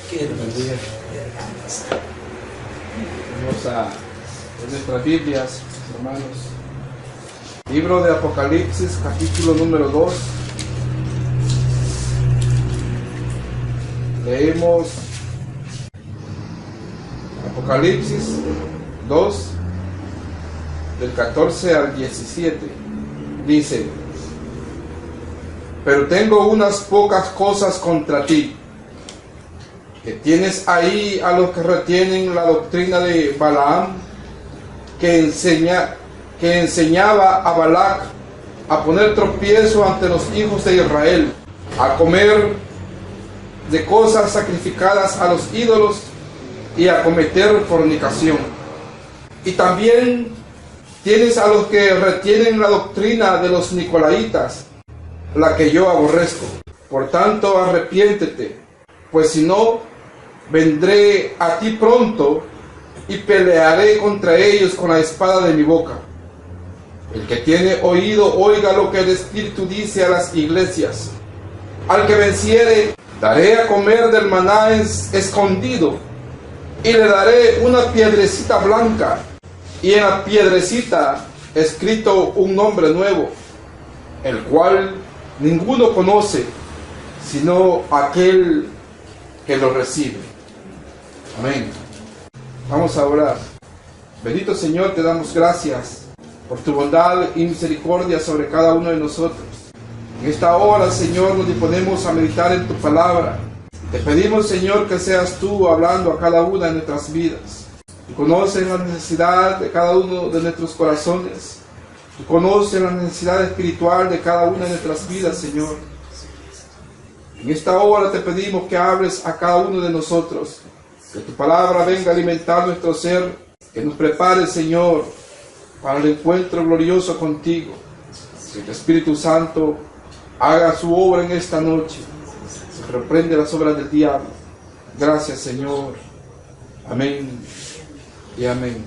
Vamos a en nuestras Biblias, hermanos. Libro de Apocalipsis, capítulo número 2. Leemos Apocalipsis 2, del 14 al 17. Dice: pero tengo unas pocas cosas contra ti, que tienes ahí a los que retienen la doctrina de Balaam, que enseñaba a Balac a poner tropiezo ante los hijos de Israel, a comer de cosas sacrificadas a los ídolos y a cometer fornicación. Y también tienes a los que retienen la doctrina de los nicolaitas, la que yo aborrezco. Por tanto, arrepiéntete, pues si no, vendré a ti pronto y pelearé contra ellos con la espada de mi boca. El que tiene oído, oiga lo que el Espíritu dice a las iglesias. Al que venciere, daré a comer del maná escondido, y le daré una piedrecita blanca, y en la piedrecita escrito un nombre nuevo, el cual ninguno conoce, sino aquel que lo recibe. Amén. Vamos a orar. Bendito Señor, te damos gracias por tu bondad y misericordia sobre cada uno de nosotros. En esta hora, Señor, nos disponemos a meditar en tu palabra. Te pedimos, Señor, que seas tú hablando a cada una de nuestras vidas. Tú conoces la necesidad de cada uno de nuestros corazones. Tú conoces la necesidad espiritual de cada una de nuestras vidas, Señor. En esta hora te pedimos que hables a cada uno de nosotros. Que tu palabra venga a alimentar nuestro ser. Que nos prepare, Señor, para el encuentro glorioso contigo. Que tu Espíritu Santo haga su obra en esta noche. Se reprende las obras del diablo. Gracias, Señor. Amén y amén.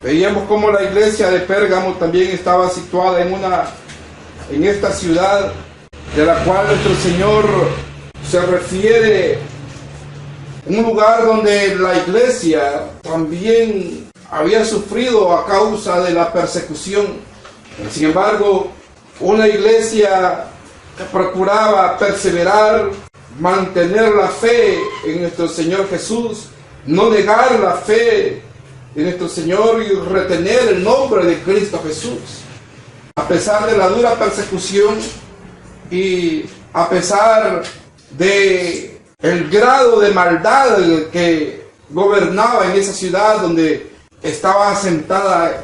Veíamos cómo la iglesia de Pérgamo también estaba situada en esta ciudad, de la cual nuestro Señor se refiere, un lugar donde la iglesia también había sufrido a causa de la persecución. Sin embargo, una iglesia que procuraba perseverar, mantener la fe en nuestro Señor Jesús, no negar la fe de nuestro Señor y retener el nombre de Cristo Jesús. A pesar de la dura persecución y a pesar de el grado de maldad que gobernaba en esa ciudad donde estaba asentada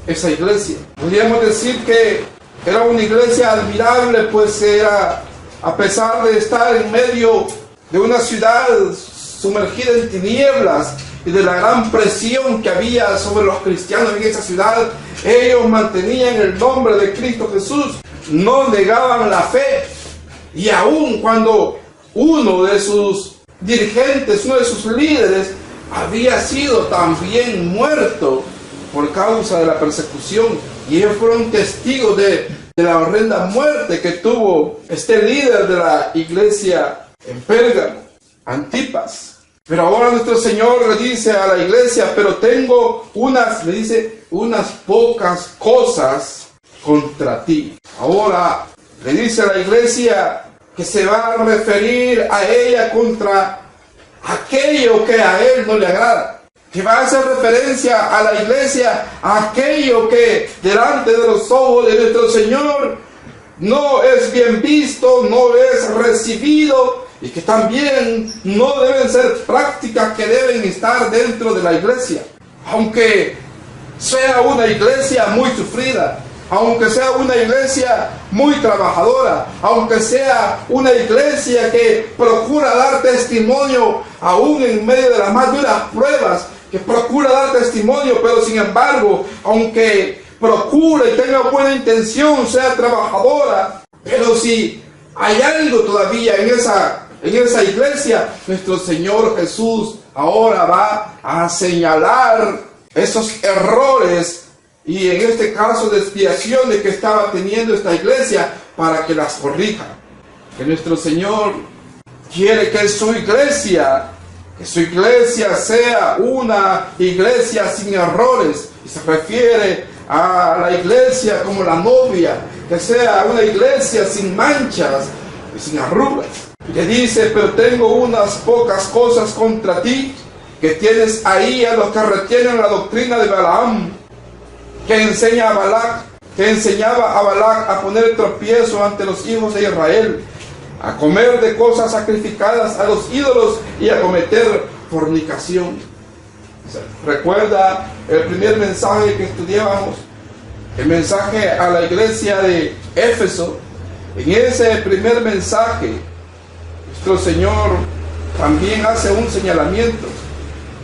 esa iglesia. Podríamos decir que era una iglesia admirable, pues era, a pesar de estar en medio de una ciudad sumergida en tinieblas y de la gran presión que había sobre los cristianos en esa ciudad, ellos mantenían el nombre de Cristo Jesús, no negaban la fe. Y aun cuando uno de sus dirigentes, uno de sus líderes, había sido también muerto por causa de la persecución, y ellos fueron testigos de la horrenda muerte que tuvo este líder de la iglesia en Pérgamo, Antipas. Pero ahora nuestro Señor le dice a la iglesia: pero tengo unas pocas cosas contra ti. Ahora le dice a la iglesia que se va a referir a ella contra aquello que a él no le agrada, que va a hacer referencia a la iglesia a aquello que delante de los ojos de nuestro Señor no es bien visto, no es recibido, y que también no deben ser prácticas que deben estar dentro de la iglesia. Aunque sea una iglesia muy sufrida, aunque sea una iglesia muy trabajadora, aunque sea una iglesia que procura dar testimonio aún en medio de las más duras pruebas, que procura dar testimonio, pero sin embargo, aunque procure y tenga buena intención, sea trabajadora, pero si hay algo todavía en esa iglesia, nuestro Señor Jesús ahora va a señalar esos errores y en este caso desviaciones que estaba teniendo esta iglesia para que las corrija. Que nuestro Señor quiere que su iglesia sea una iglesia sin errores. Y se refiere a la iglesia como la novia, que sea una iglesia sin manchas y sin arrugas. Le dice, pero tengo unas pocas cosas contra ti, que tienes ahí a los que retienen la doctrina de Balaam, que enseñaba a Balac a poner tropiezo ante los hijos de Israel, a comer de cosas sacrificadas a los ídolos y a cometer fornicación. Recuerda el primer mensaje que estudiábamos, el mensaje a la iglesia de Éfeso. En ese primer mensaje, nuestro Señor también hace un señalamiento.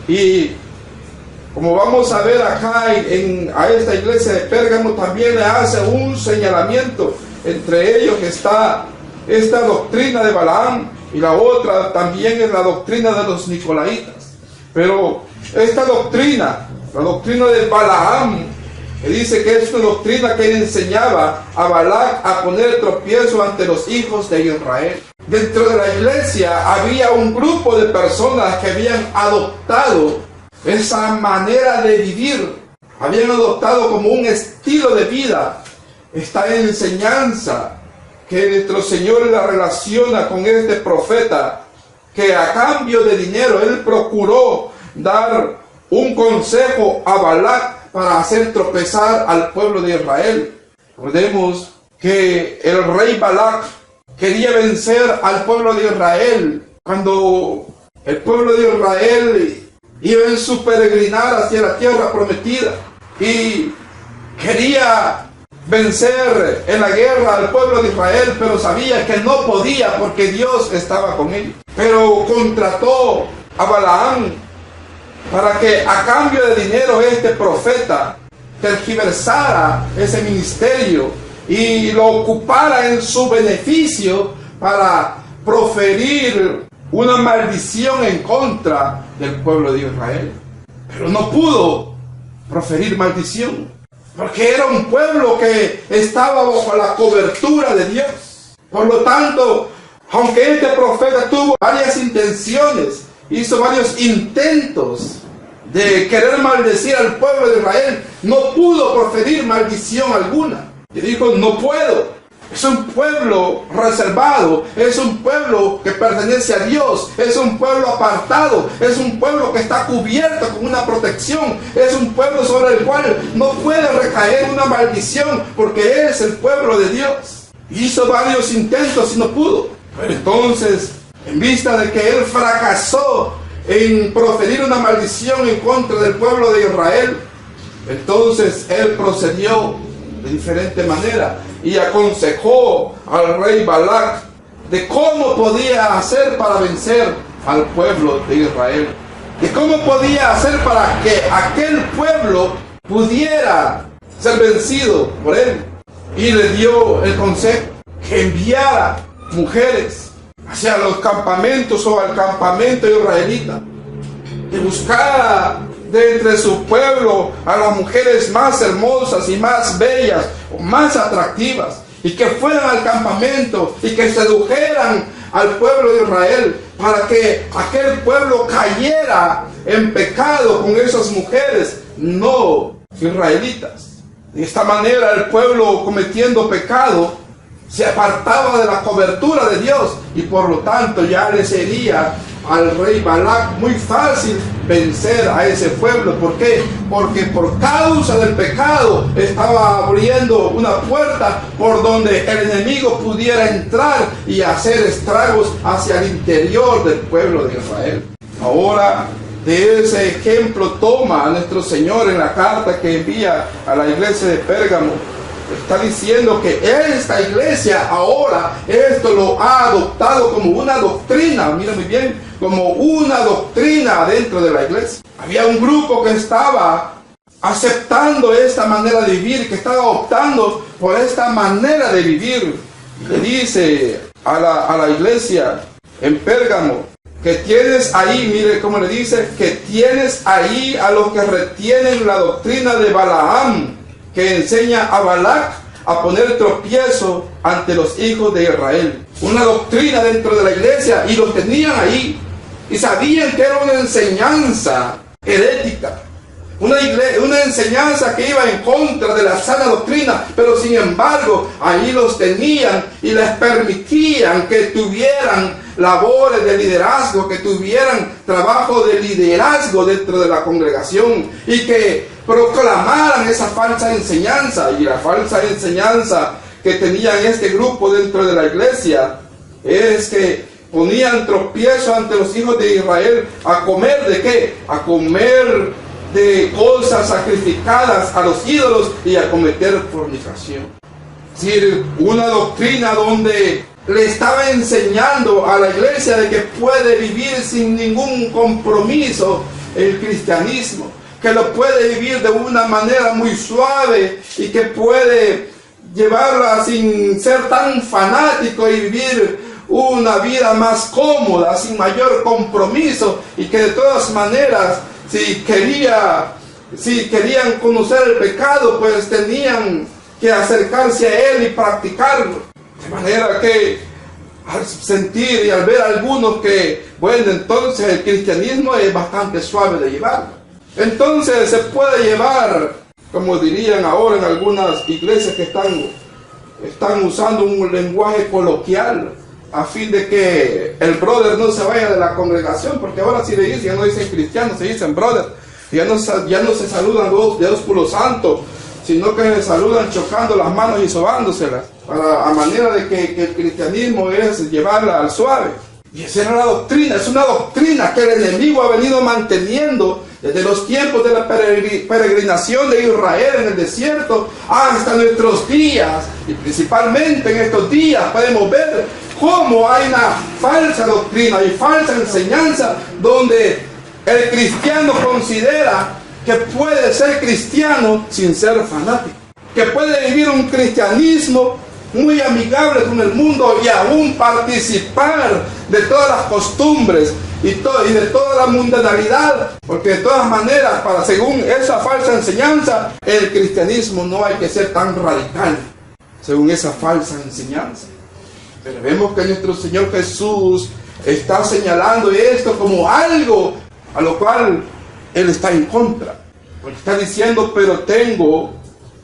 Y como vamos a ver acá a esta iglesia de Pérgamo, también le hace un señalamiento. Entre ellos está esta doctrina de Balaam, y la otra también es la doctrina de los Nicolaitas. Pero esta doctrina, la doctrina de Balaam, que dice que es una doctrina que enseñaba a Balac a poner tropiezo ante los hijos de Israel. Dentro de la iglesia había un grupo de personas que habían adoptado esa manera de vivir, habían adoptado como un estilo de vida esta enseñanza que nuestro Señor la relaciona con este profeta, que a cambio de dinero él procuró dar un consejo a Balac para hacer tropezar al pueblo de Israel. Recordemos que el rey Balac quería vencer al pueblo de Israel cuando el pueblo de Israel iba en su peregrinar hacia la tierra prometida y quería vencer en la guerra al pueblo de Israel, pero sabía que no podía porque Dios estaba con él. Pero contrató a Balaam para que a cambio de dinero este profeta tergiversara ese ministerio y lo ocupara en su beneficio para proferir una maldición en contra del pueblo de Israel. Pero no pudo proferir maldición, porque era un pueblo que estaba bajo la cobertura de Dios. Por lo tanto, aunque este profeta tuvo varias intenciones, hizo varios intentos de querer maldecir al pueblo de Israel, no pudo proferir maldición alguna. Y dijo, no puedo. Es un pueblo reservado, es un pueblo que pertenece a Dios, es un pueblo apartado, es un pueblo que está cubierto con una protección, es un pueblo sobre el cual no puede recaer una maldición porque es el pueblo de Dios. Hizo varios intentos y no pudo. Pero entonces, en vista de que él fracasó en proferir una maldición en contra del pueblo de Israel, entonces él procedió de diferente manera y aconsejó al rey Balac de cómo podía hacer para vencer al pueblo de Israel, de cómo podía hacer para que aquel pueblo pudiera ser vencido por él. Y le dio el consejo que enviara mujeres hacia los campamentos o al campamento israelita, que buscara de entre su pueblo a las mujeres más hermosas y más bellas o más atractivas, y que fueran al campamento y que sedujeran al pueblo de Israel para que aquel pueblo cayera en pecado con esas mujeres no israelitas. De esta manera el pueblo, cometiendo pecado, se apartaba de la cobertura de Dios, y por lo tanto ya le sería al rey Balac muy fácil vencer a ese pueblo. ¿Por qué? Porque por causa del pecado estaba abriendo una puerta por donde el enemigo pudiera entrar y hacer estragos hacia el interior del pueblo de Israel. Ahora, de ese ejemplo toma a nuestro Señor en la carta que envía a la iglesia de Pérgamo. Está diciendo que esta iglesia ahora esto lo ha adoptado como una doctrina, mira muy bien, como una doctrina dentro de la iglesia. Había un grupo que estaba aceptando esta manera de vivir, que estaba optando por esta manera de vivir. Le dice a la iglesia en Pérgamo que tienes ahí, mire cómo le dice, que tienes ahí a los que retienen la doctrina de Balaam, que enseña a Balac a poner tropiezo ante los hijos de Israel. Una doctrina dentro de la iglesia, y los tenían ahí, y sabían que era una enseñanza herética, una enseñanza que iba en contra de la sana doctrina, pero sin embargo ahí los tenían y les permitían que tuvieran labores de liderazgo, que tuvieran trabajo de liderazgo dentro de la congregación y que proclamaran esa falsa enseñanza. Y la falsa enseñanza que tenían este grupo dentro de la iglesia es que ponían tropiezo ante los hijos de Israel a comer ¿de qué? A comer de cosas sacrificadas a los ídolos y a cometer fornicación. Es decir, una doctrina donde le estaba enseñando a la iglesia de que puede vivir sin ningún compromiso el cristianismo, que lo puede vivir de una manera muy suave y que puede llevarla sin ser tan fanático y vivir una vida más cómoda, sin mayor compromiso, y que de todas maneras si querían conocer el pecado, pues tenían que acercarse a él y practicarlo. De manera que al sentir y al ver a algunos que, bueno, entonces el cristianismo es bastante suave de llevar. Entonces se puede llevar, como dirían ahora en algunas iglesias que están usando un lenguaje coloquial, a fin de que el brother no se vaya de la congregación, porque ahora si le dicen, ya no dicen cristianos, se dicen brother, ya no se saludan Dios por lo santo, sino que se saludan chocando las manos y sobándoselas, a manera de que el cristianismo es llevarla al suave. Y esa era la doctrina, es una doctrina que el enemigo ha venido manteniendo desde los tiempos de la peregrinación de Israel en el desierto hasta nuestros días, y principalmente en estos días podemos ver cómo hay una falsa doctrina y falsa enseñanza donde el cristiano considera que puede ser cristiano sin ser fanático, que puede vivir un cristianismo muy amigable con el mundo y aún participar de todas las costumbres y de toda la mundanalidad, porque de todas maneras, según esa falsa enseñanza, el cristianismo no hay que ser tan radical, según esa falsa enseñanza. Pero vemos que nuestro Señor Jesús está señalando esto como algo a lo cual Él está en contra. Porque está diciendo, pero tengo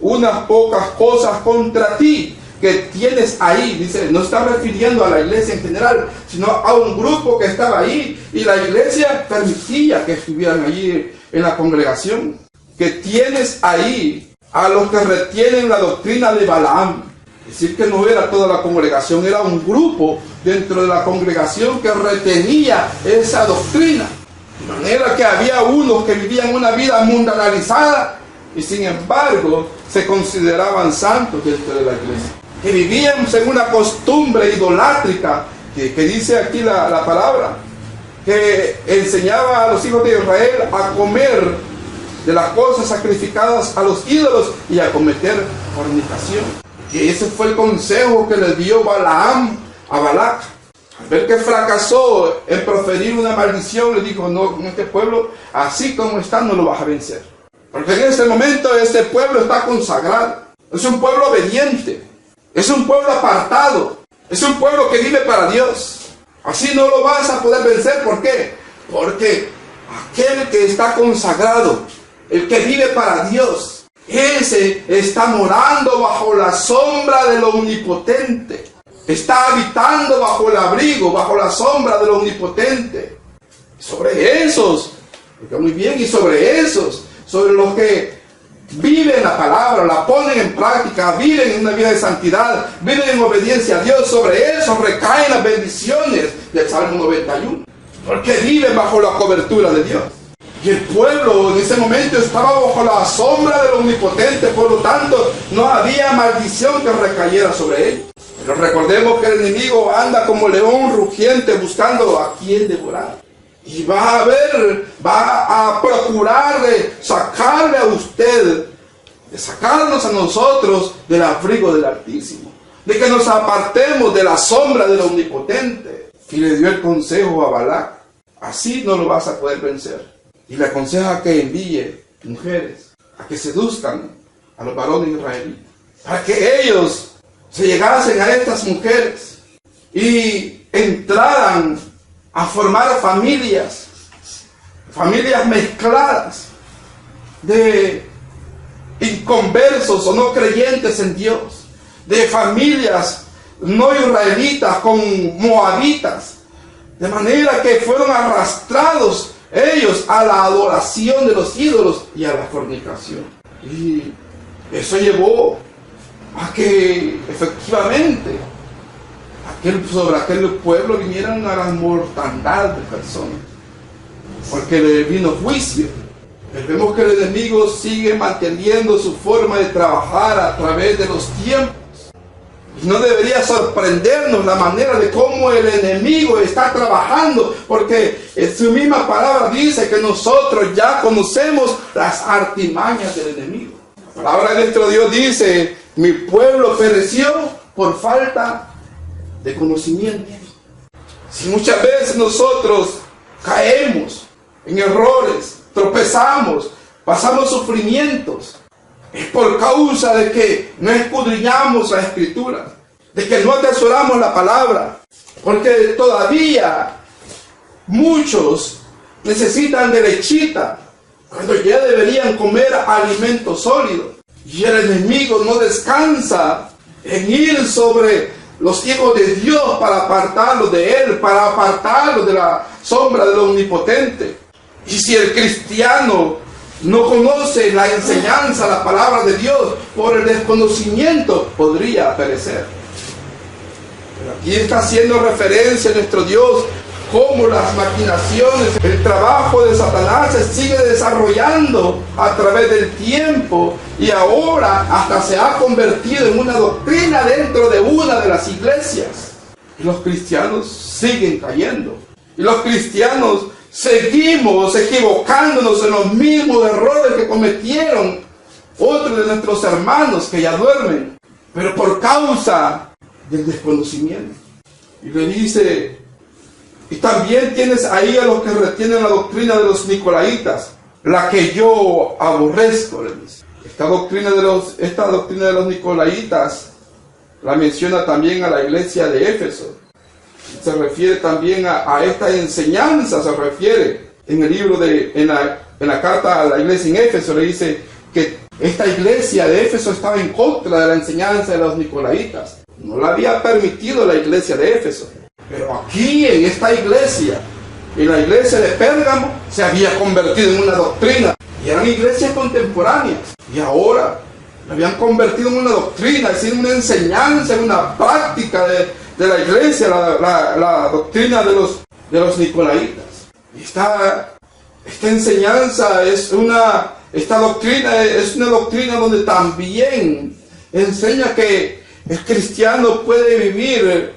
unas pocas cosas contra ti que tienes ahí. Dice, no está refiriendo a la iglesia en general, sino a un grupo que estaba ahí. Y la iglesia permitía que estuvieran allí en la congregación. Que tienes ahí a los que retienen la doctrina de Balaam. Es decir, que no era toda la congregación, era un grupo dentro de la congregación que retenía esa doctrina. De manera que había unos que vivían una vida mundanalizada y sin embargo se consideraban santos dentro de la iglesia. Que vivían según una costumbre idolátrica, que dice aquí la palabra, que enseñaba a los hijos de Israel a comer de las cosas sacrificadas a los ídolos y a cometer fornicación. Y ese fue el consejo que le dio Balaam a Balac. Al ver que fracasó en proferir una maldición, le dijo, no, este pueblo, así como está, no lo vas a vencer. Porque en este momento este pueblo está consagrado. Es un pueblo obediente. Es un pueblo apartado. Es un pueblo que vive para Dios. Así no lo vas a poder vencer. ¿Por qué? Porque aquel que está consagrado, el que vive para Dios, ese está morando bajo la sombra de lo omnipotente. Está habitando bajo el abrigo, bajo la sombra de lo omnipotente. Sobre esos, muy bien, y sobre los que viven la palabra, la ponen en práctica, viven en una vida de santidad, viven en obediencia a Dios, sobre eso recaen las bendiciones del Salmo 91. Porque viven bajo la cobertura de Dios. Y el pueblo en ese momento estaba bajo la sombra del omnipotente, por lo tanto no había maldición que recayera sobre él. Pero recordemos que el enemigo anda como león rugiente buscando a quien devorar. Y va a procurar de sacarle a usted, de sacarnos a nosotros del abrigo del Altísimo, de que nos apartemos de la sombra del Omnipotente. Y le dio el consejo a Balac, así no lo vas a poder vencer. Y le aconseja que envíe mujeres a que seduzcan a los varones israelíes. para que ellos se llegasen a estas mujeres y entraran a formar familias mezcladas de inconversos o no creyentes en Dios, de familias no israelitas con moabitas, de manera que fueron arrastrados ellos a la adoración de los ídolos y a la fornicación. Y eso llevó a que efectivamente sobre aquel pueblo viniera una gran mortandad de personas, porque le vino juicio. Pero vemos que el enemigo sigue manteniendo su forma de trabajar a través de los tiempos. Y no debería sorprendernos la manera de cómo el enemigo está trabajando, porque en su misma palabra dice que nosotros ya conocemos las artimañas del enemigo. La palabra de nuestro Dios dice: mi pueblo pereció por falta de conocimiento. Si muchas veces nosotros caemos en errores, tropezamos, pasamos sufrimientos, es por causa de que no escudriñamos la Escritura, de que no atesoramos la palabra, porque todavía muchos necesitan de lechita cuando ya deberían comer alimento sólido. Y el enemigo no descansa en ir sobre los hijos de Dios para apartarlos de Él, para apartarlos de la sombra del Omnipotente. Y si el cristiano no conoce la enseñanza, la palabra de Dios, por el desconocimiento, podría perecer. Pero aquí está haciendo referencia a nuestro Dios, cómo las maquinaciones, el trabajo de Satanás se sigue desarrollando a través del tiempo, y ahora hasta se ha convertido en una doctrina dentro de una de las iglesias. Y los cristianos siguen cayendo. Y los cristianos seguimos equivocándonos en los mismos errores que cometieron otros de nuestros hermanos que ya duermen, pero por causa del desconocimiento. Y le dice: y también tienes ahí a los que retienen la doctrina de los nicolaitas, la que yo aborrezco, le dice. Esta doctrina de los nicolaitas la menciona también a la iglesia de Éfeso. Se refiere también a esta enseñanza, se refiere en el libro en la carta a la iglesia en Éfeso, le dice que esta iglesia de Éfeso estaba en contra de la enseñanza de los nicolaitas. No la había permitido la iglesia de Éfeso. Pero aquí en esta iglesia, en la iglesia de Pérgamo, se había convertido en una doctrina. Y eran iglesias contemporáneas. Y ahora la habían convertido en una doctrina, es decir, una enseñanza, en una práctica de la iglesia, la doctrina de los nicolaitas. Y esta enseñanza esta doctrina es una doctrina donde también enseña que el cristiano puede vivir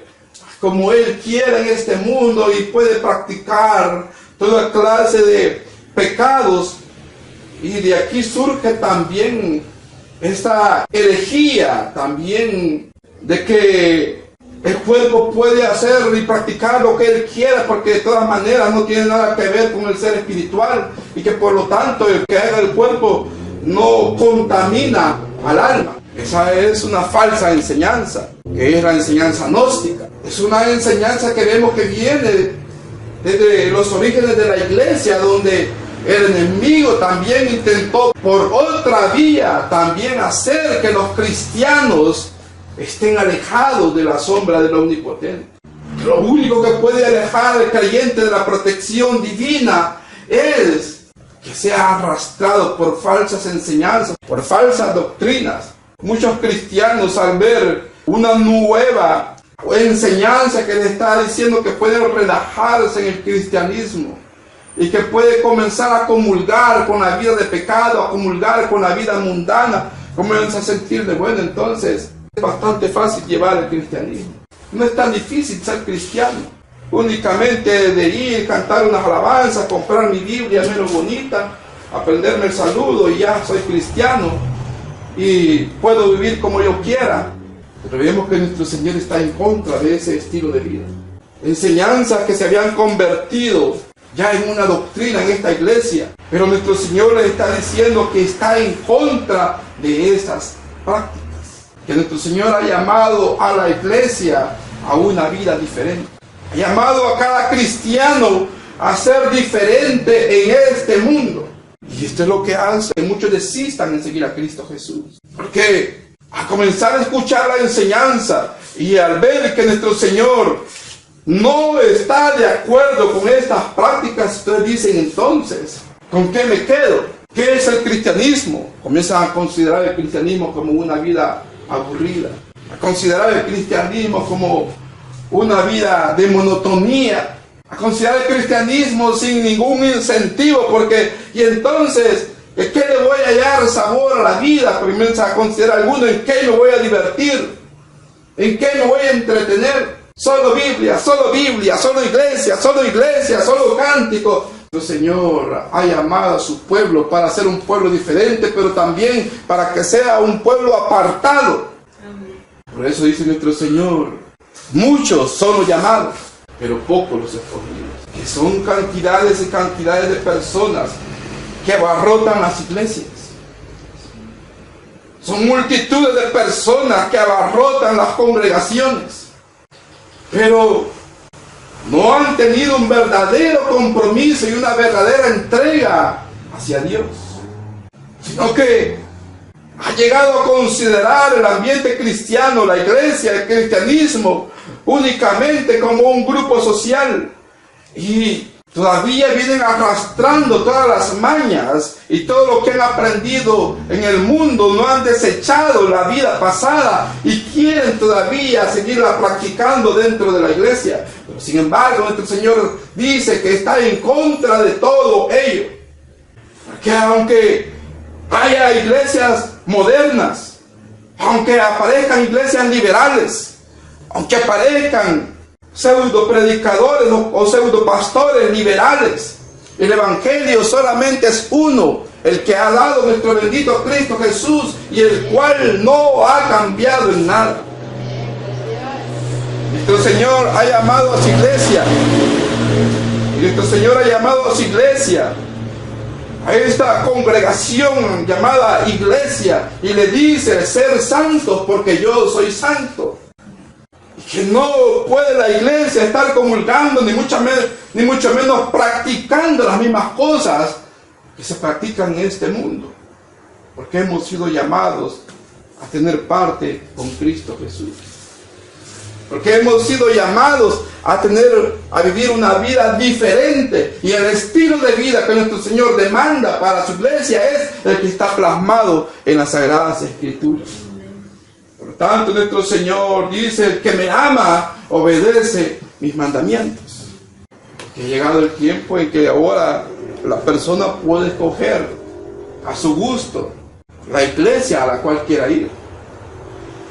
como él quiera en este mundo y puede practicar toda clase de pecados. Y de aquí surge también esta herejía también de que el cuerpo puede hacer y practicar lo que él quiera, porque de todas maneras no tiene nada que ver con el ser espiritual, y que por lo tanto el que haga el cuerpo no contamina al alma. Esa es una falsa enseñanza, que es la enseñanza gnóstica. Es una enseñanza que vemos que viene desde los orígenes de la iglesia, donde el enemigo también intentó por otra vía también hacer que los cristianos estén alejados de la sombra del Omnipotente. Lo único que puede alejar al creyente de la protección divina es que sea arrastrado por falsas enseñanzas, por falsas doctrinas. Muchos cristianos, al ver una nueva enseñanza que les está diciendo que pueden relajarse en el cristianismo y que puede comenzar a comulgar con la vida de pecado, a comulgar con la vida mundana, comienza a sentir de bueno, entonces es bastante fácil llevar el cristianismo. No es tan difícil ser cristiano. Únicamente de ir, cantar unas alabanzas, comprar mi Biblia menos bonita, aprenderme el saludo y ya soy cristiano y puedo vivir como yo quiera. Pero vemos que nuestro Señor está en contra de ese estilo de vida. Enseñanzas que se habían convertido ya en una doctrina en esta iglesia, pero nuestro Señor les está diciendo que está en contra de esas prácticas. que nuestro Señor ha llamado a la iglesia a una vida diferente. Ha llamado a cada cristiano a ser diferente en este mundo. Y esto es lo que hace que muchos desistan en seguir a Cristo Jesús. Porque al comenzar a escuchar la enseñanza y al ver que nuestro Señor no está de acuerdo con estas prácticas, ustedes dicen entonces, ¿con qué me quedo? ¿Qué es el cristianismo? Comienzan a considerar el cristianismo como una vida aburrida, a considerar el cristianismo como una vida de monotonía, a considerar el cristianismo sin ningún incentivo, y entonces, ¿en qué le voy a hallar sabor a la vida? Comienza a considerar alguno, ¿en qué me voy a divertir? ¿En qué me voy a entretener? Solo Biblia, solo iglesia, solo cántico. El Señor ha llamado a su pueblo para ser un pueblo diferente, pero también para que sea un pueblo apartado. Por eso dice nuestro Señor, muchos son los llamados, pero pocos los escogidos. Que son cantidades y cantidades de personas que abarrotan las iglesias. Son multitudes de personas que abarrotan las congregaciones, pero no han tenido un verdadero compromiso y una verdadera entrega hacia Dios, sino que ha llegado a considerar el ambiente cristiano, la iglesia, el cristianismo, únicamente como un grupo social, y todavía vienen arrastrando todas las mañas y todo lo que han aprendido en el mundo. No han desechado la vida pasada y quieren todavía seguirla practicando dentro de la iglesia. Pero sin embargo, nuestro Señor dice que está en contra de todo ello. Porque aunque haya iglesias modernas, aunque aparezcan iglesias liberales, aunque aparezcan pseudo predicadores o pseudo pastores liberales, el evangelio solamente es uno, el que ha dado nuestro bendito Cristo Jesús, y el cual no ha cambiado en nada. Nuestro Señor ha llamado a su iglesia, y nuestro Señor ha llamado a su iglesia, a esta congregación llamada iglesia, y le dice: ser santos porque yo soy santo. Que no puede la iglesia estar comulgando, ni mucho menos practicando las mismas cosas que se practican en este mundo, porque hemos sido llamados a tener parte con Cristo Jesús, porque hemos sido llamados a vivir una vida diferente, y el estilo de vida que nuestro Señor demanda para su iglesia es el que está plasmado en las Sagradas Escrituras. Por tanto, nuestro Señor dice: el que me ama obedece mis mandamientos. Que ha llegado el tiempo en que ahora la persona puede escoger a su gusto la iglesia a la cual quiera ir.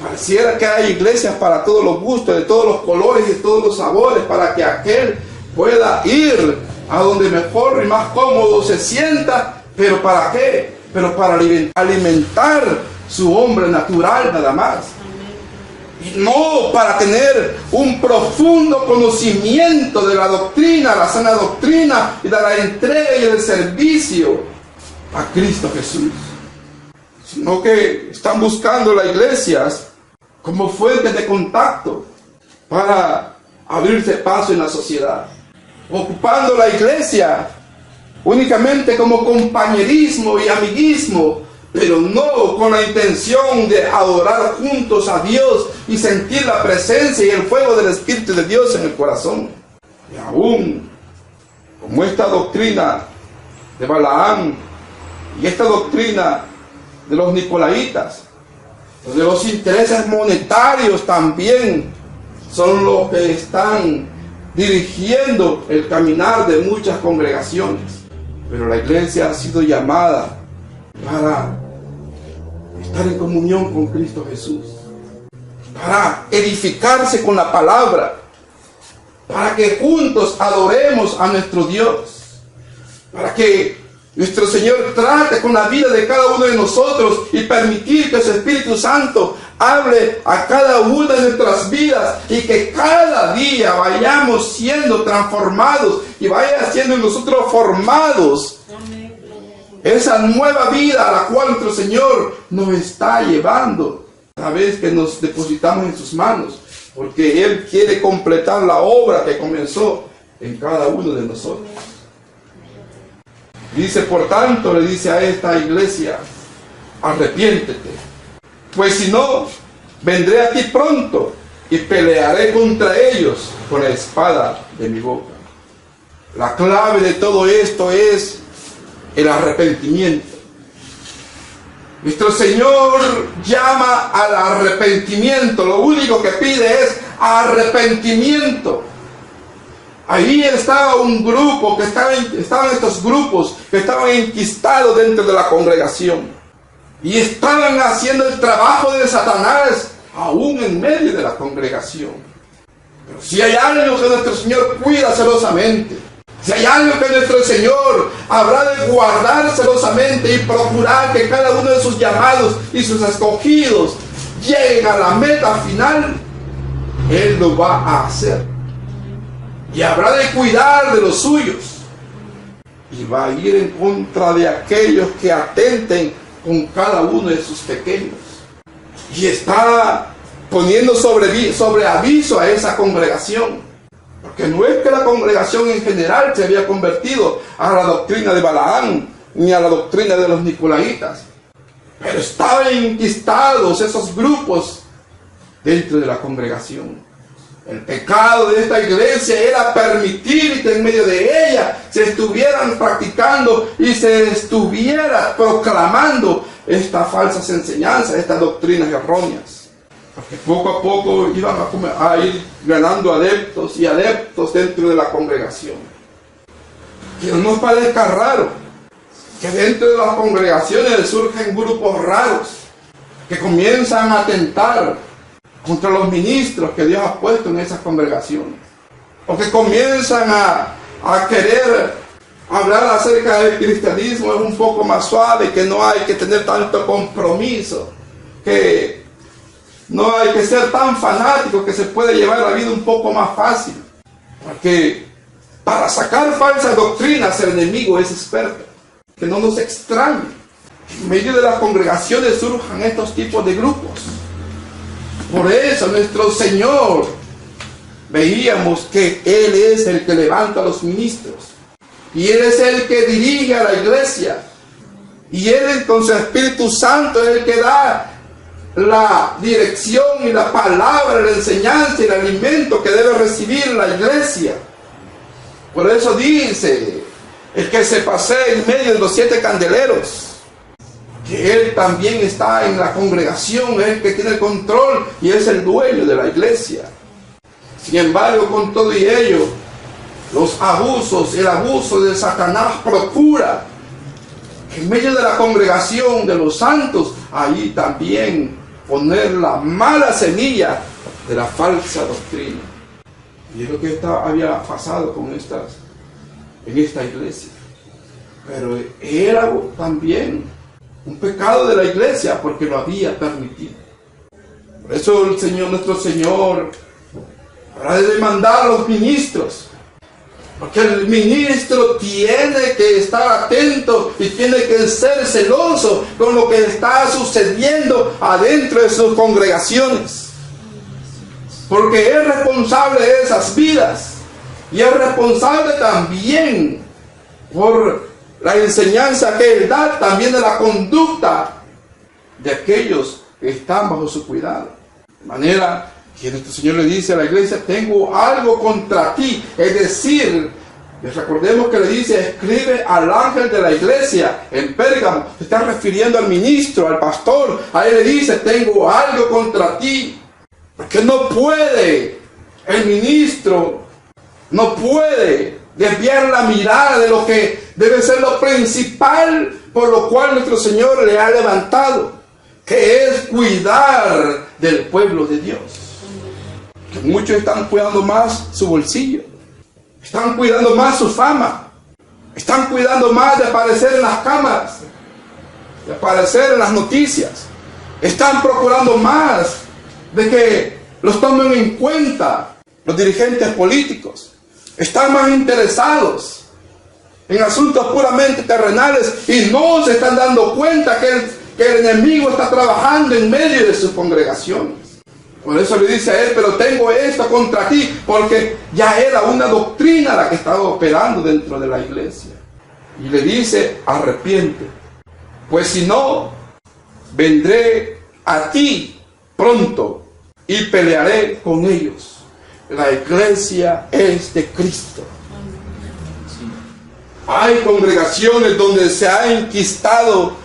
Pareciera que hay iglesias para todos los gustos, de todos los colores y de todos los sabores, para que aquel pueda ir a donde mejor y más cómodo se sienta. ¿Pero para qué? Pero para alimentar su hombre natural nada más, y no para tener un profundo conocimiento de la doctrina, la sana doctrina, y de la entrega y el servicio a Cristo Jesús, sino que están buscando las iglesias como fuentes de contacto para abrirse paso en la sociedad, ocupando la iglesia únicamente como compañerismo y amiguismo, pero no con la intención de adorar juntos a Dios y sentir la presencia y el fuego del Espíritu de Dios en el corazón. Y aún, como esta doctrina de Balaam y esta doctrina de los nicolaitas, donde los intereses monetarios también son los que están dirigiendo el caminar de muchas congregaciones. Pero la iglesia ha sido llamada para estar en comunión con Cristo Jesús, para edificarse con la palabra, para que juntos adoremos a nuestro Dios, para que nuestro Señor trate con la vida de cada uno de nosotros y permitir que su Espíritu Santo hable a cada una de nuestras vidas, y que cada día vayamos siendo transformados y vaya siendo en nosotros formados esa nueva vida a la cual nuestro Señor nos está llevando cada vez que nos depositamos en sus manos, porque Él quiere completar la obra que comenzó en cada uno de nosotros. Dice, por tanto, le dice a esta iglesia, arrepiéntete, pues si no, vendré a ti pronto y pelearé contra ellos con la espada de mi boca. La clave de todo esto es el arrepentimiento. Nuestro Señor llama al arrepentimiento. Lo único que pide es arrepentimiento. Ahí estaba un grupo, estaban estos grupos que estaban enquistados dentro de la congregación. Y estaban haciendo el trabajo de Satanás aún en medio de la congregación. Pero si hay algo que nuestro Señor cuida celosamente, si hay algo que nuestro Señor habrá de guardar celosamente y procurar que cada uno de sus llamados y sus escogidos lleguen a la meta final, Él lo va a hacer. Y habrá de cuidar de los suyos. Y va a ir en contra de aquellos que atenten con cada uno de sus pequeños. Y está poniendo sobre aviso a esa congregación. Porque no es que la congregación en general se había convertido a la doctrina de Balaam, ni a la doctrina de los nicolaitas. Pero estaban enquistados esos grupos dentro de la congregación. El pecado de esta iglesia era permitir que en medio de ella se estuvieran practicando y se estuviera proclamando estas falsas enseñanzas, estas doctrinas erróneas. Porque poco a poco iban a ir ganando adeptos y adeptos dentro de la congregación. Que no nos parezca raro que dentro de las congregaciones surgen grupos raros que comienzan a atentar contra los ministros que Dios ha puesto en esas congregaciones, o que comienzan a querer hablar acerca del cristianismo es un poco más suave, que no hay que tener tanto compromiso, que no hay que ser tan fanático, que se puede llevar la vida un poco más fácil, porque para sacar falsas doctrinas el enemigo es experto. Que no nos extrañe en medio de las congregaciones surjan estos tipos de grupos. Por eso nuestro Señor, veíamos que Él es el que levanta a los ministros. Y Él es el que dirige a la iglesia. Y Él con su Espíritu Santo es el que da la dirección y la palabra, la enseñanza y el alimento que debe recibir la iglesia. Por eso dice, el que se pasea en medio de los 7 candeleros, que Él también está en la congregación, es el que tiene el control y es el dueño de la iglesia. Sin embargo, con todo y ello, los abusos, el abuso de Satanás procura en medio de la congregación de los santos, ahí también poner la mala semilla de la falsa doctrina. Y es lo que había pasado en esta iglesia. Pero era también un pecado de la iglesia porque lo había permitido. Por eso nuestro Señor habrá de demandar a los ministros, porque el ministro tiene que estar atento y tiene que ser celoso con lo que está sucediendo adentro de sus congregaciones, porque es responsable de esas vidas y es responsable también por la enseñanza que Él da, también de la conducta de aquellos que están bajo su cuidado. De manera que nuestro Señor le dice a la iglesia, tengo algo contra ti. Es decir, recordemos que le dice, escribe al ángel de la iglesia en Pérgamo. Se está refiriendo al ministro, al pastor. A él le dice, tengo algo contra ti. Porque no puede, el ministro no puede desviar la mirada de lo que debe ser lo principal por lo cual nuestro Señor le ha levantado, que es cuidar del pueblo de Dios. Que muchos están cuidando más su bolsillo, están cuidando más su fama, están cuidando más de aparecer en las cámaras, de aparecer en las noticias, están procurando más de que los tomen en cuenta los dirigentes políticos. Están más interesados en asuntos puramente terrenales y no se están dando cuenta que que el enemigo está trabajando en medio de sus congregaciones. Por eso le dice a él, pero tengo esto contra ti, porque ya era una doctrina la que estaba operando dentro de la iglesia. Y le dice, arrepiente, pues si no, vendré a ti pronto y pelearé con ellos. La iglesia es de Cristo. Hay congregaciones donde se han enquistado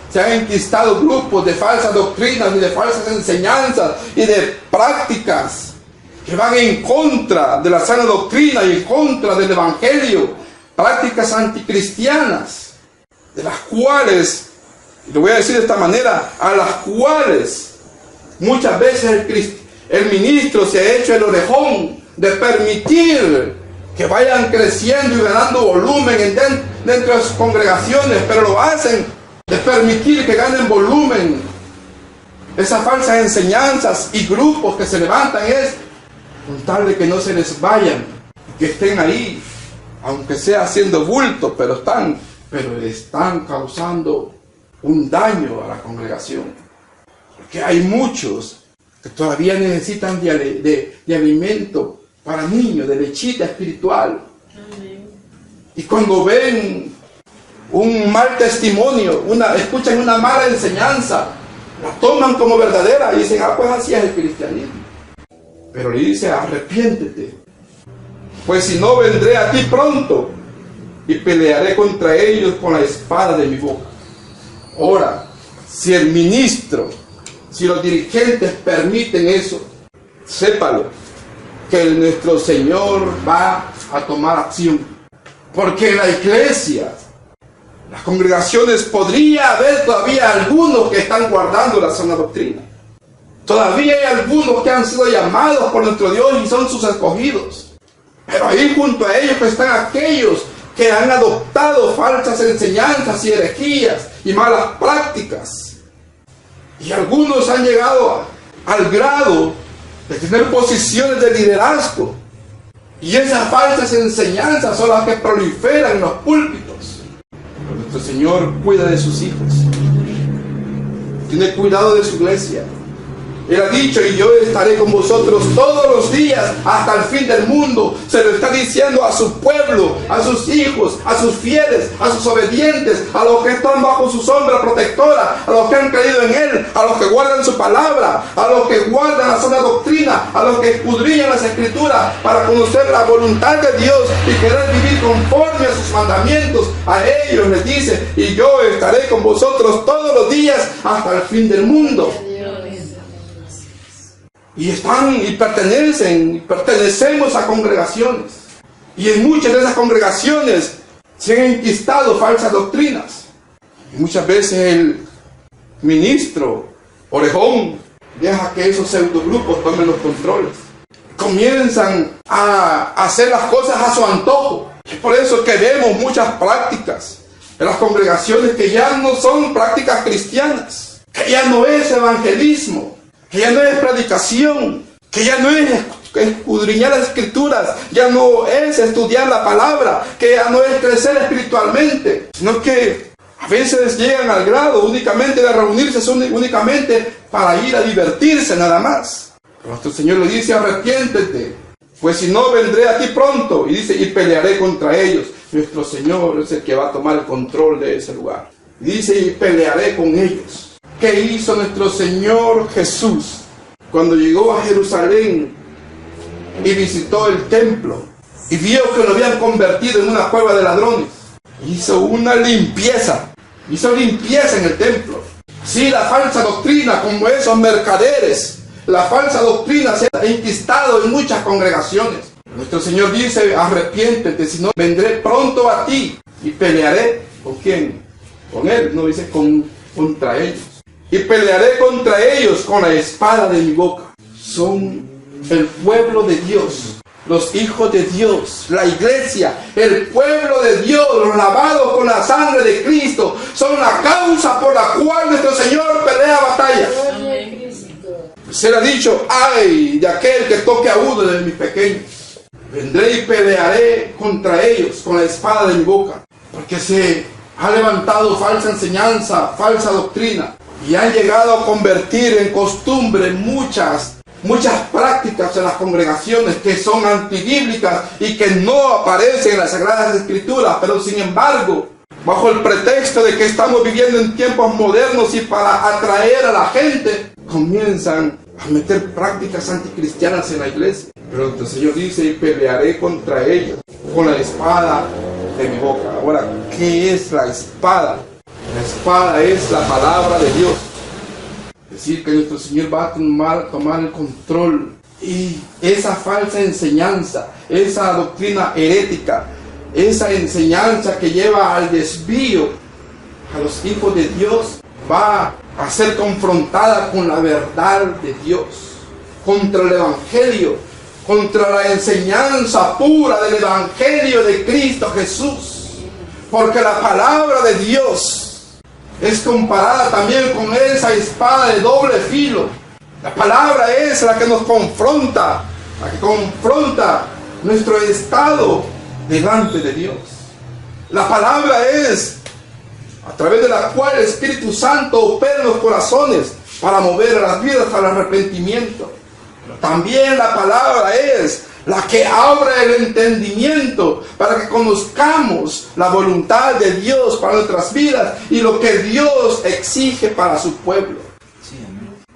grupos de falsas doctrinas y de falsas enseñanzas y de prácticas que van en contra de la sana doctrina y en contra del evangelio, prácticas anticristianas, de las cuales, lo voy a decir de esta manera, a las cuales muchas veces el ministro se ha hecho el orejón de permitir que vayan creciendo y ganando volumen dentro de sus congregaciones, pero lo hacen de permitir que ganen volumen. Esas falsas enseñanzas y grupos que se levantan es con tal de que no se les vayan, que estén ahí, aunque sea haciendo bulto, pero están causando un daño a la congregación. Porque hay muchos que todavía necesitan de alimento para niños, de lechita espiritual. Amén. Y cuando ven un mal testimonio, escuchan una mala enseñanza, la toman como verdadera y dicen, pues así es el cristianismo. Pero le dice, arrepiéntete, pues si no, vendré a ti pronto y pelearé contra ellos con la espada de mi boca. Ahora, si el ministro, si los dirigentes permiten eso, sépalo, que nuestro Señor va a tomar acción. Porque en la iglesia, las congregaciones, podría haber todavía algunos que están guardando la sana doctrina. Todavía hay algunos que han sido llamados por nuestro Dios y son sus escogidos. Pero ahí junto a ellos están aquellos que han adoptado falsas enseñanzas y herejías y malas prácticas. Y algunos han llegado al grado de tener posiciones de liderazgo. Y esas falsas enseñanzas son las que proliferan en los púlpitos. Pero nuestro Señor cuida de sus hijos. Tiene cuidado de su iglesia. Él ha dicho, y yo estaré con vosotros todos los días hasta el fin del mundo. Se lo está diciendo a su pueblo, a sus hijos, a sus fieles, a sus obedientes, a los que están bajo su sombra protectora, a los que han creído en Él, a los que guardan su palabra, a los que guardan la sana doctrina, a los que escudriñan las escrituras para conocer la voluntad de Dios y querer vivir conforme a sus mandamientos. A ellos les dice, y yo estaré con vosotros todos los días hasta el fin del mundo. Y pertenecemos a congregaciones. Y en muchas de esas congregaciones se han enquistado falsas doctrinas. Y muchas veces el ministro orejón deja que esos pseudogrupos tomen los controles. Comienzan a hacer las cosas a su antojo. Es por eso que vemos muchas prácticas en las congregaciones que ya no son prácticas cristianas, que ya no es evangelismo, que ya no es predicación, que ya no es escudriñar las escrituras, ya no es estudiar la palabra, que ya no es crecer espiritualmente, sino que a veces llegan al grado únicamente de reunirse únicamente para ir a divertirse nada más. Pero nuestro Señor le dice, arrepiéntete, pues si no, vendré a ti pronto. Y dice, y pelearé contra ellos. Nuestro Señor es el que va a tomar el control de ese lugar. Y dice, y pelearé con ellos. ¿Qué hizo nuestro Señor Jesús cuando llegó a Jerusalén y visitó el templo y vio que lo habían convertido en una cueva de ladrones? Hizo una limpieza, en el templo. Sí, la falsa doctrina, como esos mercaderes, la falsa doctrina se ha enquistado en muchas congregaciones. Nuestro Señor dice, arrepiéntete, si no, vendré pronto a ti y pelearé. ¿Con quién? Con Él, no dice contra ellos. Y pelearé contra ellos con la espada de mi boca. Son el pueblo de Dios, los hijos de Dios, la iglesia, el pueblo de Dios, los lavados con la sangre de Cristo, son la causa por la cual nuestro Señor pelea batalla. Se le ha dicho, ay de aquel que toque a uno de mis pequeños. Vendré y pelearé contra ellos con la espada de mi boca. Porque se ha levantado falsa enseñanza, falsa doctrina. y han llegado a convertir en costumbre muchas prácticas en las congregaciones que son antibíblicas y que no aparecen en las Sagradas Escrituras, pero sin embargo, bajo el pretexto de que estamos viviendo en tiempos modernos y para atraer a la gente, comienzan a meter prácticas anticristianas en la iglesia. Pero el Señor dice, y pelearé contra ellos con la espada de mi boca. Ahora, ¿qué es la espada? La espada es la palabra de Dios. Es decir, que nuestro Señor va a tomar el control. Y esa falsa enseñanza, esa doctrina herética, esa enseñanza que lleva al desvío a los hijos de Dios, va a ser confrontada con la verdad de Dios, contra el Evangelio, contra la enseñanza pura del Evangelio de Cristo Jesús. Porque la palabra de Dios es comparada también con esa espada de doble filo. La palabra es la que nos confronta, la que confronta nuestro estado delante de Dios. La palabra es a través de la cual el Espíritu Santo opera en los corazones para mover a las vidas al arrepentimiento. Pero también la palabra es la que abre el entendimiento para que conozcamos la voluntad de Dios para nuestras vidas y lo que Dios exige para su pueblo.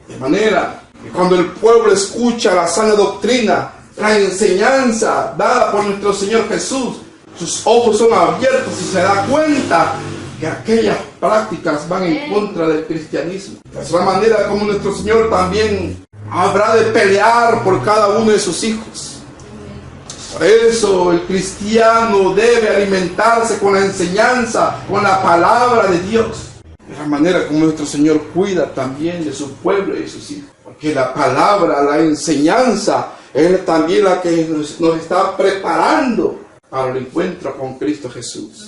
De manera que cuando el pueblo escucha la sana doctrina, la enseñanza dada por nuestro Señor Jesús, sus ojos son abiertos y se da cuenta que aquellas prácticas van en contra del cristianismo. Es la manera como nuestro Señor también habrá de pelear por cada uno de sus hijos. Por eso el cristiano debe alimentarse con la enseñanza, con la palabra de Dios. De la manera como nuestro Señor cuida también de su pueblo y de sus hijos. Porque la palabra, la enseñanza, es también la que nos está preparando para el encuentro con Cristo Jesús.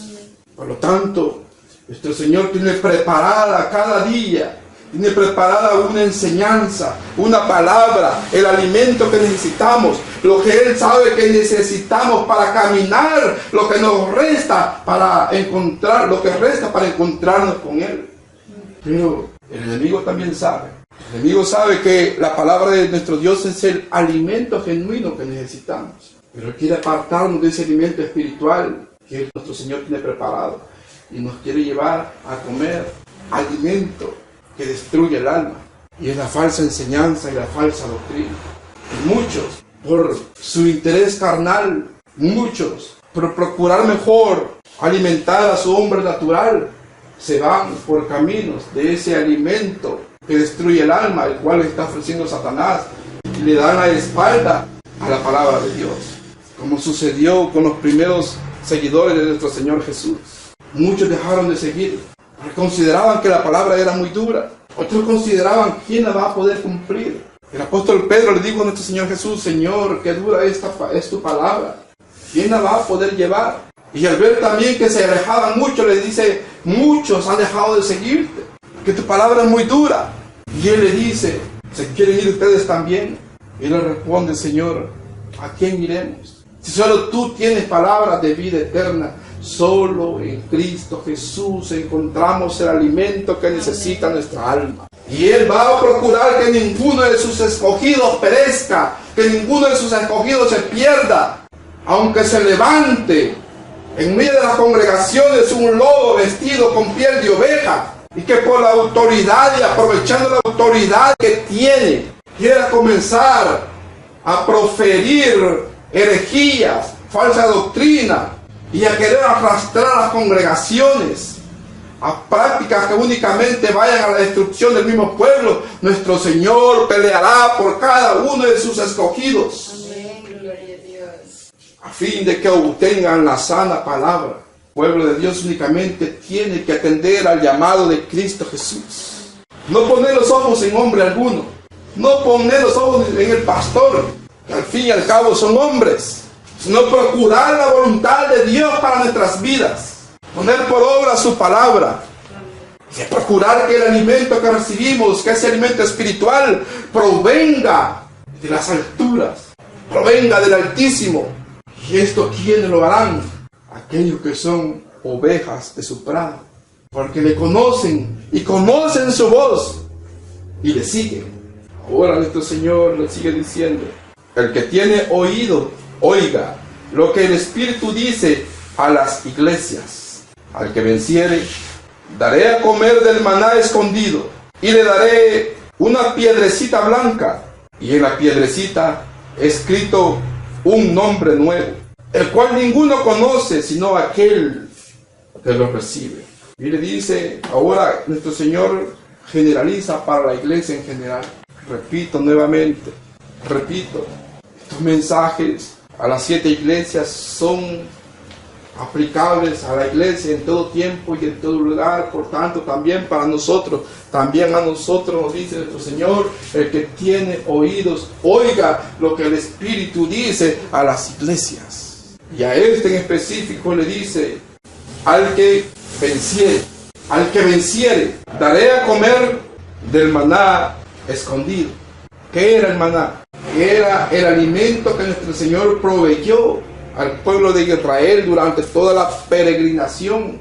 Por lo tanto, nuestro Señor tiene preparada cada día, tiene preparada una enseñanza, una palabra, el alimento que necesitamos, lo que Él sabe que necesitamos para caminar, lo que nos resta para encontrar, lo que resta para encontrarnos con Él. Pero el enemigo también sabe. El enemigo sabe que la palabra de nuestro Dios es el alimento genuino que necesitamos. Pero Él quiere apartarnos de ese alimento espiritual que nuestro Señor tiene preparado y nos quiere llevar a comer alimento que destruye el alma, y es la falsa enseñanza y la falsa doctrina. Y muchos, por su interés carnal, muchos, por procurar mejor alimentar a su hombre natural, se van por caminos de ese alimento que destruye el alma, el cual está ofreciendo Satanás, y le dan la espalda a la palabra de Dios, como sucedió con los primeros seguidores de nuestro Señor Jesús. Muchos dejaron de seguir, porque consideraban que la palabra era muy dura. Otros consideraban quién la va a poder cumplir. El apóstol Pedro le dijo a nuestro Señor Jesús: Señor, qué dura es tu palabra, ¿quién la va a poder llevar? Y al ver también que se alejaban muchos, le dice: muchos han dejado de seguirte, que tu palabra es muy dura. Y él le dice: ¿se quieren ir ustedes también? Y él le responde: Señor, ¿a quién iremos? Si solo tú tienes palabras de vida eterna. Solo en Cristo Jesús encontramos el alimento que necesita nuestra alma. Y Él va a procurar que ninguno de sus escogidos perezca, que ninguno de sus escogidos se pierda. Aunque se levante en medio de las congregaciones un lobo vestido con piel de oveja, y que por la autoridad y aprovechando la autoridad que tiene, quiera comenzar a proferir herejías, falsa doctrina, y a querer arrastrar a las congregaciones a prácticas que únicamente vayan a la destrucción del mismo pueblo, nuestro Señor peleará por cada uno de sus escogidos. Amén, gloria a Dios. A fin de que obtengan la sana palabra. El pueblo de Dios únicamente tiene que atender al llamado de Cristo Jesús. No poner los ojos en hombre alguno, no poner los ojos en el pastor, que al fin y al cabo son hombres, sino procurar la voluntad de Dios para nuestras vidas, poner por obra su palabra, y procurar que el alimento que recibimos, que ese alimento espiritual, provenga de las alturas, provenga del Altísimo. Y esto, ¿quiénes lo harán? Aquellos que son ovejas de su prado, porque le conocen y conocen su voz y le siguen. Ahora nuestro Señor le sigue diciendo: el que tiene oído, oiga lo que el Espíritu dice a las iglesias. Al que venciere, daré a comer del maná escondido, y le daré una piedrecita blanca, y en la piedrecita escrito un nombre nuevo, el cual ninguno conoce sino aquel que lo recibe. Y le dice, ahora nuestro Señor generaliza para la iglesia en general. Repito nuevamente, estos mensajes a las 7 iglesias son aplicables a la iglesia en todo tiempo y en todo lugar. Por tanto, también para nosotros, también a nosotros nos dice nuestro Señor: el que tiene oídos, oiga lo que el Espíritu dice a las iglesias. Y a este en específico le dice: al que venciere, daré a comer del maná escondido. ¿Qué era el maná? Era el alimento que nuestro Señor proveyó al pueblo de Israel durante toda la peregrinación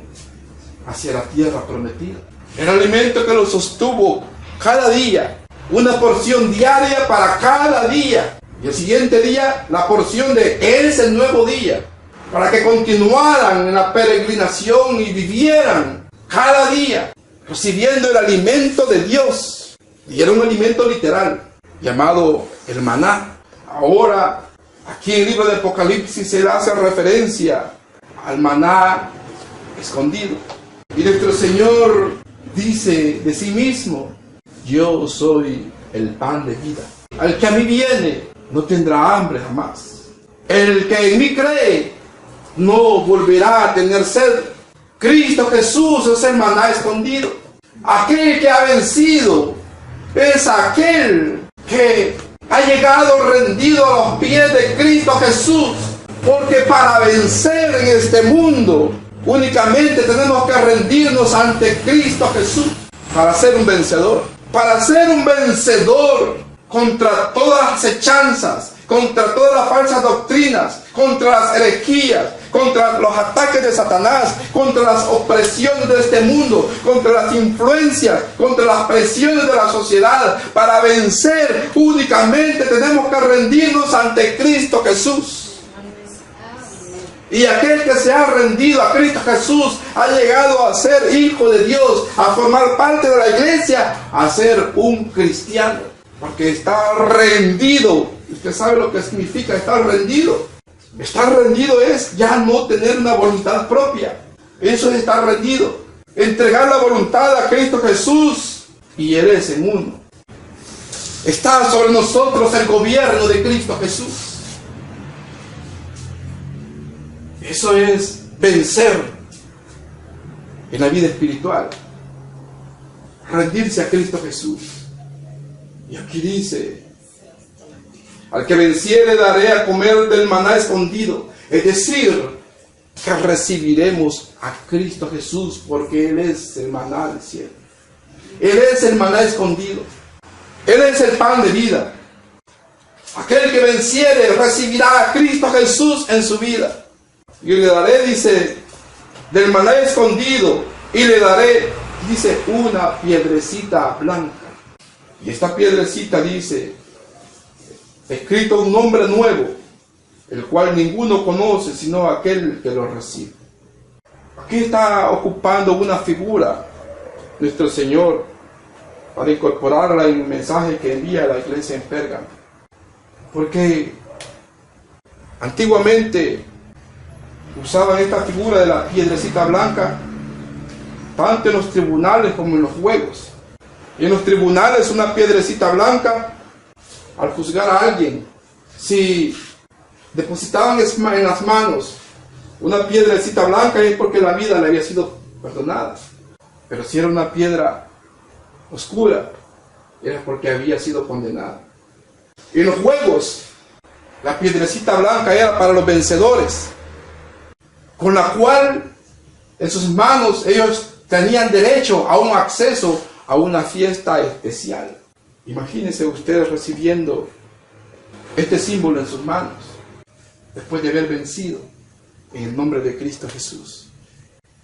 hacia la tierra prometida. El alimento que los sostuvo cada día, una porción diaria para cada día, y el siguiente día la porción de ese nuevo día, para que continuaran en la peregrinación y vivieran cada día recibiendo el alimento de Dios. Y era un alimento literal llamado el maná. Ahora, aquí en el libro de Apocalipsis se le hace referencia al maná escondido. Y nuestro Señor dice de sí mismo: yo soy el pan de vida. Al que a mí viene no tendrá hambre jamás. El que en mí cree no volverá a tener sed. Cristo Jesús es el maná escondido. Aquel que ha vencido es aquel que ha llegado rendido a los pies de Cristo Jesús. Porque para vencer en este mundo únicamente tenemos que rendirnos ante Cristo Jesús para ser un vencedor. Para ser un vencedor contra todas las acechanzas, contra todas las falsas doctrinas, contra las herejías, contra los ataques de Satanás, contra las opresiones de este mundo, contra las influencias, contra las presiones de la sociedad. Para vencer únicamente tenemos que rendirnos ante Cristo Jesús. Y aquel que se ha rendido a Cristo Jesús ha llegado a ser hijo de Dios, a formar parte de la iglesia, a ser un cristiano, porque está rendido. Usted sabe lo que significa estar rendido. Estar rendido es ya no tener una voluntad propia. Eso es estar rendido. Entregar la voluntad a Cristo Jesús y Él es en uno. Está sobre nosotros el gobierno de Cristo Jesús. Eso es vencer en la vida espiritual. Rendirse a Cristo Jesús. Y aquí dice: al que venciere daré a comer del maná escondido. Es decir, que recibiremos a Cristo Jesús, porque Él es el maná del cielo. Él es el maná escondido. Él es el pan de vida. Aquel que venciere recibirá a Cristo Jesús en su vida. Y le daré, dice, del maná escondido, y le daré, dice, una piedrecita blanca. Y esta piedrecita dice: escrito un nombre nuevo, el cual ninguno conoce sino aquel que lo recibe. Aquí está ocupando una figura nuestro Señor para incorporarla en el mensaje que envía a la iglesia en Pérgamo. Porque antiguamente usaban esta figura de la piedrecita blanca tanto en los tribunales como en los juegos. Y en los tribunales una piedrecita blanca, al juzgar a alguien, si depositaban en las manos una piedrecita blanca, es porque la vida le había sido perdonada. Pero si era una piedra oscura, era porque había sido condenada. Y en los juegos, la piedrecita blanca era para los vencedores, con la cual en sus manos ellos tenían derecho a un acceso a una fiesta especial. Imagínense ustedes recibiendo este símbolo en sus manos, después de haber vencido en el nombre de Cristo Jesús.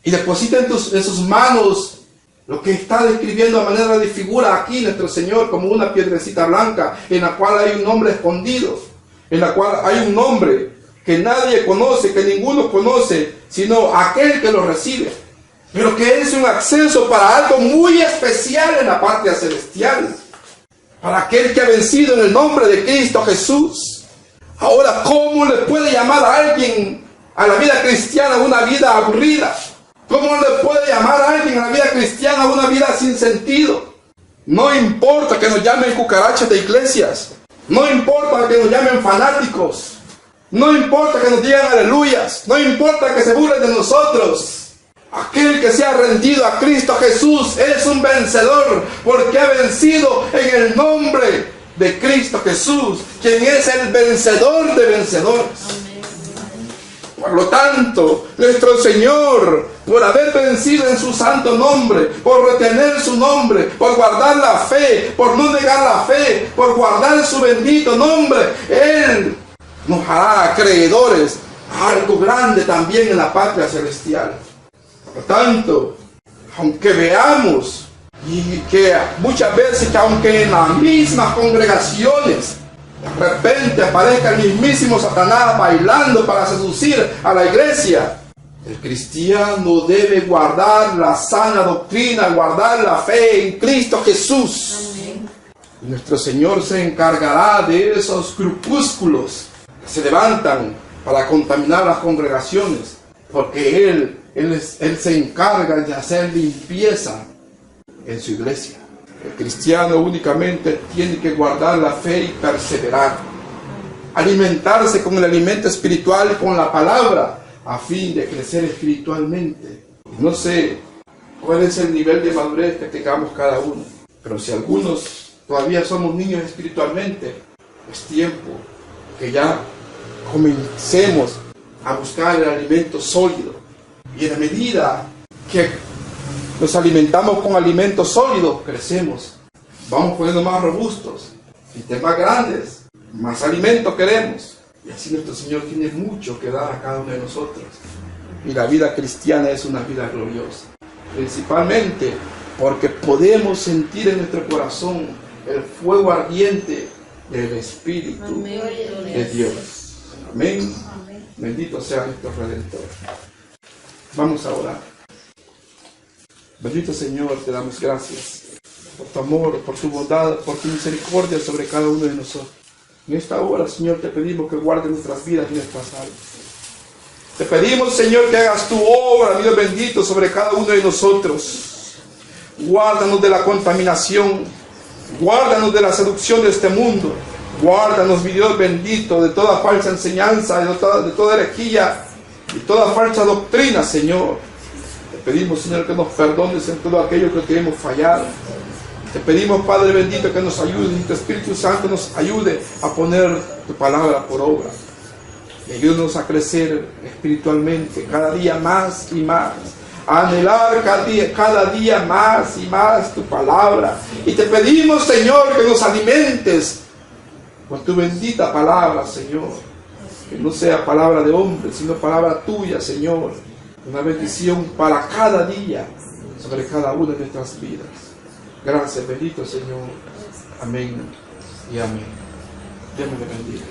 y deposita en sus manos lo que está describiendo a manera de figura aquí nuestro Señor, como una piedrecita blanca en la cual hay un nombre escondido, en la cual hay un nombre que nadie conoce, que ninguno conoce, sino aquel que lo recibe, pero que es un acceso para algo muy especial en la patria celestial, para aquel que ha vencido en el nombre de Cristo Jesús. Ahora, ¿cómo le puede llamar a alguien a la vida cristiana una vida aburrida? ¿Cómo le puede llamar a alguien a la vida cristiana una vida sin sentido? No importa que nos llamen cucarachas de iglesias, no importa que nos llamen fanáticos, no importa que nos digan aleluyas, no importa que se burlen de nosotros. Aquel que se ha rendido a Cristo Jesús es un vencedor, porque ha vencido en el nombre de Cristo Jesús, quien es el vencedor de vencedores. Por lo tanto, nuestro Señor, por haber vencido en su santo nombre, por retener su nombre, por guardar la fe, por no negar la fe, por guardar su bendito nombre, Él nos hará acreedores a algo grande también en la patria celestial. Por lo tanto, aunque veamos y que muchas veces, que aunque en las mismas congregaciones de repente aparezca el mismísimo Satanás bailando para seducir a la iglesia, el cristiano debe guardar la sana doctrina, guardar la fe en Cristo Jesús. Amén. Y nuestro Señor se encargará de esos grupúsculos que se levantan para contaminar las congregaciones, porque Él se encarga de hacer limpieza en su iglesia. El cristiano únicamente tiene que guardar la fe y perseverar, alimentarse con el alimento espiritual y con la palabra, a fin de crecer espiritualmente. No sé cuál es el nivel de madurez que tengamos cada uno, pero si algunos todavía somos niños espiritualmente, es tiempo que ya comencemos a buscar el alimento sólido. Y en la medida que nos alimentamos con alimentos sólidos, crecemos, vamos poniendo más robustos, y más grandes, más alimento queremos. Y así nuestro Señor tiene mucho que dar a cada uno de nosotros. Y la vida cristiana es una vida gloriosa, principalmente porque podemos sentir en nuestro corazón el fuego ardiente del Espíritu de Dios. Amén. Bendito sea nuestro Redentor. Vamos a orar. Bendito Señor, te damos gracias por tu amor, por tu bondad, por tu misericordia sobre cada uno de nosotros. En esta hora, Señor, te pedimos que guardes nuestras vidas y nuestras almas. Te pedimos, Señor, que hagas tu obra, Dios bendito, sobre cada uno de nosotros. Guárdanos de la contaminación, guárdanos de la seducción de este mundo, guárdanos, mi Dios bendito, de toda falsa enseñanza, de toda herejía y toda falsa doctrina, Señor. Te pedimos, Señor, que nos perdones en todo aquello que te hemos fallado. Te pedimos, Padre bendito, que nos ayudes y tu Espíritu Santo nos ayude a poner tu palabra por obra. Y ayúdanos a crecer espiritualmente cada día más y más. A anhelar cada día más y más tu palabra. Y te pedimos, Señor, que nos alimentes con tu bendita palabra, Señor. Que no sea palabra de hombre, sino palabra tuya, Señor. Una bendición para cada día sobre cada una de nuestras vidas. Gracias, bendito Señor. Amén y amén. Dios me bendiga.